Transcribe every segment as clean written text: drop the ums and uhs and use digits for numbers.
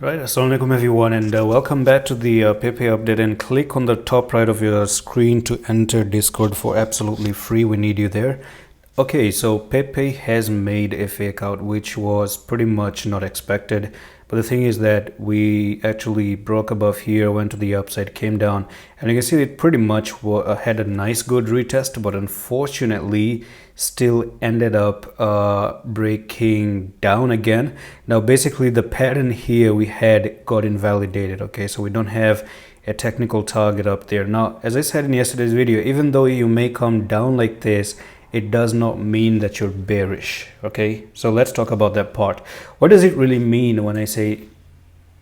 Right, assalamualaikum everyone, and welcome back to the Pepe update. And click on the top right of your screen to enter Discord for absolutely free. We need you there. Okay, so Pepe has made a fake out, which was pretty much not expected. But the thing is that we actually broke above here, went to the upside, came down, and you can see it pretty much had a nice good retest, but unfortunately still ended up breaking down again. Now basically the pattern here we had got invalidated. Okay, so we don't have a technical target up there. Now, as I said in yesterday's video, even though you may come down like this, it does not mean that you're bearish. Okay, so let's talk about that part. What does it really mean when I say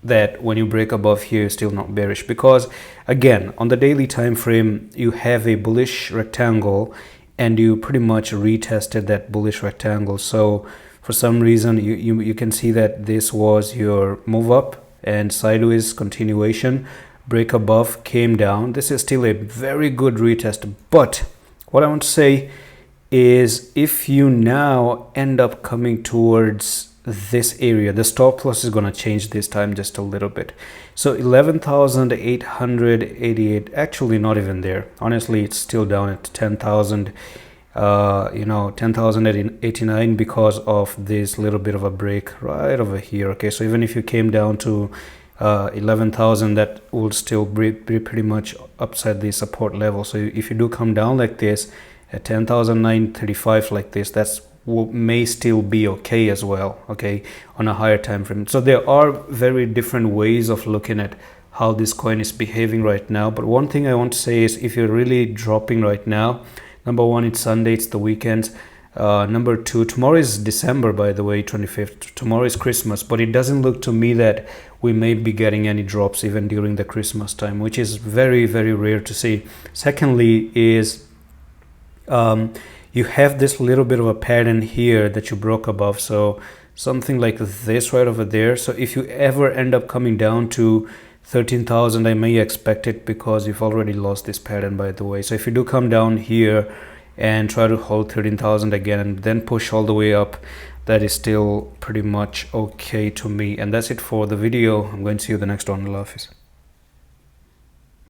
that when you break above here you're still not bearish? Because again, on the daily time frame you have a bullish rectangle and you pretty much retested that bullish rectangle. So for some reason you can see that this was your move up and sideways continuation, break above, came down. This is still a very good retest, but what I want to say is if you now end up coming towards this area, the stop loss is going to change this time just a little bit. So 11,888, actually not even there. Honestly, it's still down at 10,000, 10,089 because of this little bit of a break right over here. Okay, so even if you came down to 11,000, that will still be pretty much upside the support level. So if you do come down like this at 10,935 like this, that's may still be okay as well, okay, on a higher time frame. So there are very different ways of looking at how this coin is behaving right now. But one thing I want to say is if you're really dropping right now, number one, it's Sunday, it's the weekend. Number two, tomorrow is December, by the way, 25th. Tomorrow is Christmas, but it doesn't look to me that we may be getting any drops even during the Christmas time, which is very, very rare to see. Secondly is you have this little bit of a pattern here that you broke above, so something like this right over there. So if you ever end up coming down to 13,000, I may expect it because you've already lost this pattern, by the way. So if you do come down here and try to hold 13,000 again and then push all the way up, that is still pretty much okay to me. And that's it for the video. I'm going to see you the next one. Allah Hafiz.